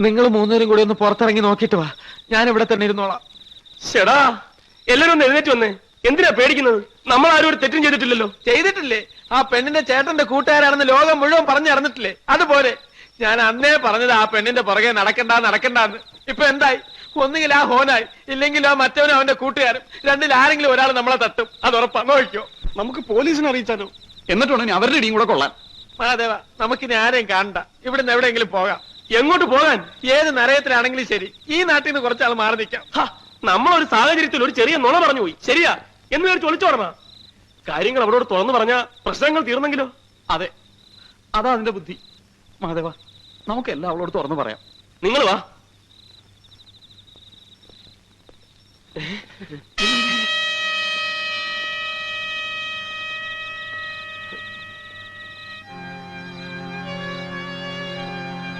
നിങ്ങൾ മൂന്നുപേരും കൂടി ഒന്ന് പുറത്തിറങ്ങി നോക്കിട്ട് വാ, ഞാൻ ഇവിടെ തന്നെ ഇരുന്നോളാം. ചേടാ, എല്ലാരും ഒന്ന് എഴുന്നേറ്റ് വന്നേ. എന്തിനാ പേടിക്കുന്നത്? നമ്മൾ ആരും ഒരു തെറ്റും ചെയ്തിട്ടില്ലല്ലോ. ചെയ്തിട്ടില്ലേ? ആ പെണ്ണിന്റെ ചേട്ടന്റെ കൂട്ടുകാരാണെന്ന് ലോകം മുഴുവൻ പറഞ്ഞറിഞ്ഞിട്ടില്ലേ? അതുപോലെ ഞാൻ അന്നേ പറഞ്ഞത് ആ പെണ്ണിന്റെ പുറകെ നടക്കണ്ടാന്ന്. ഇപ്പൊ എന്തായി? ഒന്നുകിൽ ആ ഹോനായി, ഇല്ലെങ്കിൽ ആ മറ്റവനും അവന്റെ കൂട്ടുകാരും. രണ്ടിൽ ആരെങ്കിലും ഒരാൾ നമ്മളെ തട്ടും, അത് ഉറപ്പാ. നോക്കിയോ, നമുക്ക് പോലീസിനെ അറിയിച്ചാലോ? എന്നിട്ടുണ്ടെങ്കിൽ അവരുടെ ഇടിയും കൂടെ കൊള്ളാൻ. മഹാദേവ, നമുക്കിനി ആരെയും കാണണ്ട. ഇവിടുന്ന് എവിടെയെങ്കിലും പോകാം. എങ്ങോട്ട് പോകാൻ? ഏത് നരയത്തിലാണെങ്കിലും ശരി, ഈ നാട്ടിൽ നിന്ന് കുറച്ചാൾ മാറി നിൽക്കാം. നമ്മളൊരു സാഹചര്യത്തിൽ ഒരു ചെറിയ നുണ പറഞ്ഞു പോയി, ശരിയാ എന്ന് വിചാരിച്ച് ഒളിച്ചോടണ. കാര്യങ്ങൾ അവരോട് തുറന്നു പറഞ്ഞ പ്രശ്നങ്ങൾ തീർന്നെങ്കിലോ? അതെ, അതാ അതിന്റെ ബുദ്ധി. മാധവ, നമുക്കെല്ലാം അവളോട് തുറന്നു പറയാം. നിങ്ങൾ വാ.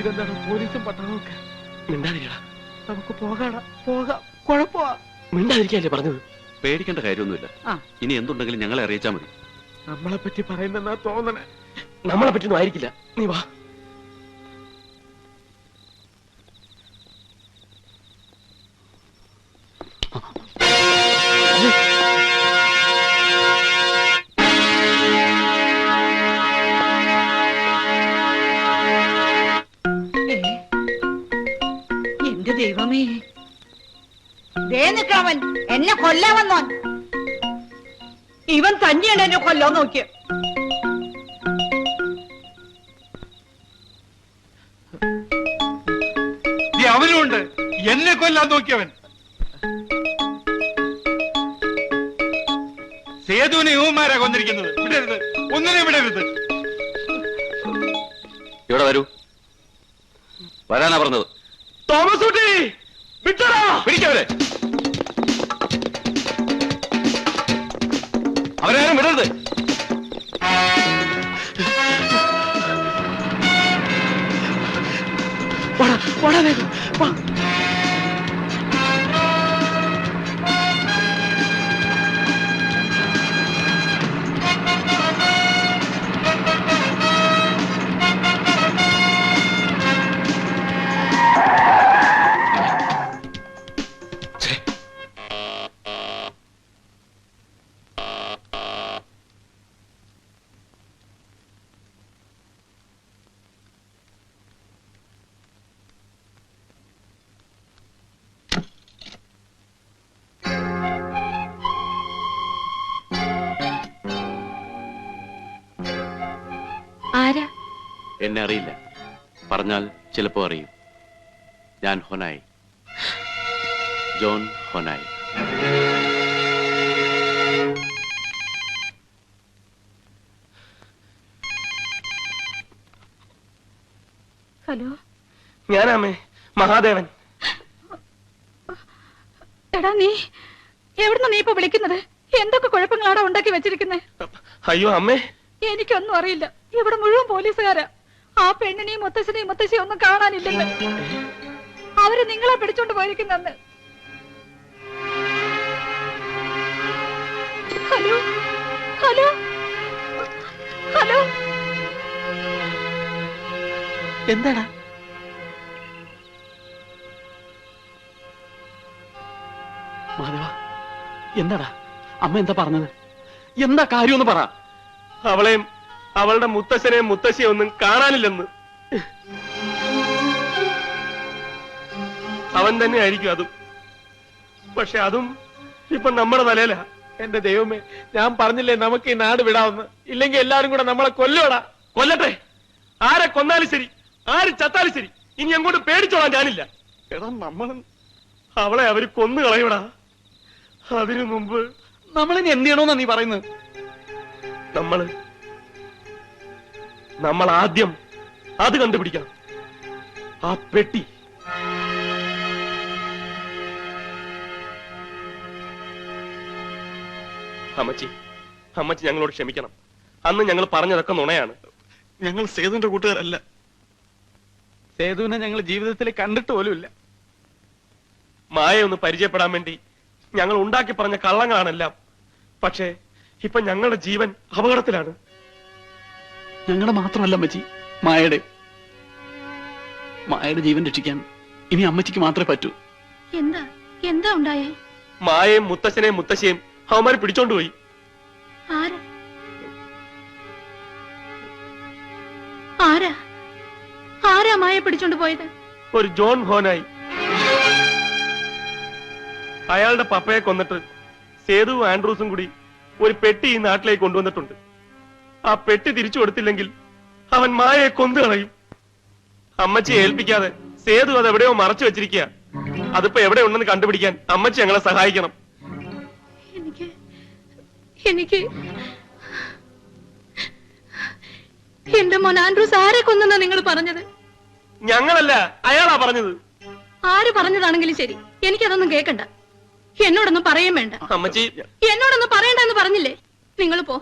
ഇതെന്താണ് പോലീസും പട്ടണമൊക്കെ? മിണ്ടാതിരിക്കടാ. നമുക്ക് പോകാടാ, പോകാം. കുഴപ്പമാ. മിണ്ടാതിരിക്കല്ലേ പറഞ്ഞത്? പേടിക്കേണ്ട കാര്യമൊന്നുമില്ല. ഇനി എന്തുണ്ടെങ്കിലും ഞങ്ങളെ അറിയിച്ചാൽ മതി. നമ്മളെ പറ്റി പറയുന്നെന്നാ തോന്നണേ. നമ്മളെ പറ്റിയൊന്നും ആയിരിക്കില്ല. നീ വാ. എന്റെ ദൈവമേ, ദേ നിൽക്കവൻ എന്നെ കൊല്ലാൻ വന്നോൻ. ഇവൻ തന്നെയാണ് എന്നെ കൊല്ലാൻ നോക്കിയ. അവനുണ്ട് എന്നെ കൊല്ലാൻ നോക്കിയവൻ. സേതുവിനെ യുവമാരാ കൊന്നിരിക്കുന്നത്. വിടരുത്, ഒന്നിനെ വിടരുത്. ഇവിടെ വരൂ. വരാനാ പറഞ്ഞത്. തോമസ് കുട്ടി, വിട്ടടാ. പിടിക്കവരെ. അവരാരും വിടരുത്. ആരാ? എന്നെ അറിയില്ല. പറഞ്ഞാൽ ചിലപ്പോ അറിയും. ഞാൻ ഹൊനായി, ജോൺ ഹൊനായി. ഹലോ, ഞാനാമേ, മഹാദേവൻ. എടാ, നീ എവിടുന്ന നീ ഇപ്പൊ വിളിക്കുന്നത്? എന്തൊക്കെ കുഴപ്പങ്ങളാണ് ഉണ്ടാക്കി വെച്ചിരിക്കുന്നത്? അയ്യോ അമ്മേ, എനിക്കൊന്നും അറിയില്ല. ഇവിടെ മുഴുവൻ പോലീസുകാരാ. ആ പെണ്ണിനെയും മുത്തശ്ശനെയും മുത്തശ്ശിയും ഒന്നും കാണാനില്ലെന്ന്. അവര് നിങ്ങളെ പിടിച്ചോണ്ട് പോയിരിക്കുന്നെന്ന്. ഹലോ ഹലോ ഹലോ, എന്താടാ? മാധവ, എന്താടാ? അമ്മ എന്താ പറഞ്ഞത്? എന്താ കാര്യമെന്ന് പറ. അവളെയും അവളുടെ മുത്തശ്ശനെയും മുത്തശ്ശിയും ഒന്നും കാണാനില്ലെന്ന്. അവൻ തന്നെ ആയിരിക്കും അതും. പക്ഷെ അതും ഇപ്പൊ നമ്മുടെ തലയിലാ. എന്റെ ദൈവമേ, ഞാൻ പറഞ്ഞില്ലേ നമുക്ക് ഈ നാട് വിടാവുന്ന. ഇല്ലെങ്കിൽ എല്ലാരും കൂടെ നമ്മളെ കൊല്ലുവടാ. കൊല്ലട്ടെ. ആരെ കൊന്നാലും ശരി, ആര് ചത്താലും ശരി, ഇനി അങ്ങോട്ട് പേടിച്ചോളാൻ ഞാനില്ല. എടാ, അവളെ അവര് കൊന്നു കളയൂടാ. അതിനു മുമ്പ് നമ്മളിനി എന്ത് ചെയ്യണമെന്നാ നീ പറയുന്നത്? നമ്മൾ ആദ്യം അത് കണ്ടുപിടിക്കണം. ആ പെട്ടി. അമ്മച്ചി, ഞങ്ങളോട് ക്ഷമിക്കണം. അന്ന് ഞങ്ങൾ പറഞ്ഞതൊക്കെ നുണയാണ്. ഞങ്ങൾ സേതുവിന്റെ കൂട്ടുകാരല്ല. സേതുവിനെ ഞങ്ങൾ ജീവിതത്തിൽ കണ്ടിട്ട് പോലുമില്ല. മായയെ ഒന്ന് പരിചയപ്പെടാൻ വേണ്ടി ഞങ്ങൾ ഉണ്ടാക്കി പറഞ്ഞ കള്ളങ്ങളാണെല്ലാം. പക്ഷേ ഇപ്പൊ ഞങ്ങളുടെ ജീവൻ അപകടത്തിലാണ്. ഞങ്ങളുടെ മാത്രമല്ല മച്ചി, മായയുടെ. മായയുടെ ജീവൻ രക്ഷിക്കാൻ ഇനി അമ്മച്ചിക്ക് മാത്രമേ പറ്റൂ. എന്താ എന്താ ഉണ്ടായേ? മായയും മുത്തശ്ശനെയും മുത്തശ്ശിയും അവന്മാര് പിടിച്ചോണ്ടുപോയി. ആരാ ആരാ ആരാ മായ പിടിച്ചോണ്ട് പോയത്? ഒരു ജോൺ ഹോനായി. അയാളുടെ പപ്പയെ കൊന്നിട്ട് സേതുവും ആൻഡ്രൂസും കൂടി ഒരു പെട്ടി ഈ നാട്ടിലേക്ക് കൊണ്ടുവന്നിട്ടുണ്ട്. ആ പെട്ടി തിരിച്ചു കൊടുത്തില്ലെങ്കിൽ അവൻ മായയെ കൊന്നു കളയും. അമ്മച്ചിയെ ഏൽപ്പിക്കാതെ സേതു അത് എവിടെയോ മറച്ചു വെച്ചിരിക്കുക. അതിപ്പോ എവിടെ ഉണ്ടെന്ന് കണ്ടുപിടിക്കാൻ അമ്മച്ചി ഞങ്ങളെ സഹായിക്കണം. എനിക്ക് എനിക്ക് എന്റെ മോൻ ആൻഡ്രൂസ് ആരെ കൊന്നെന്നാ നിങ്ങൾ പറഞ്ഞത്? ഞങ്ങളല്ല, അയാളാ പറഞ്ഞത്. ആര് പറഞ്ഞതാണെങ്കിലും ശരി, എനിക്കതൊന്നും കേൾക്കണ്ട. എന്നോടൊന്നും പറയും വേണ്ട. അമ്മച്ചി എന്നോടൊന്നും പറയണ്ടെന്ന് പറഞ്ഞില്ലേ? നിങ്ങൾ പോ.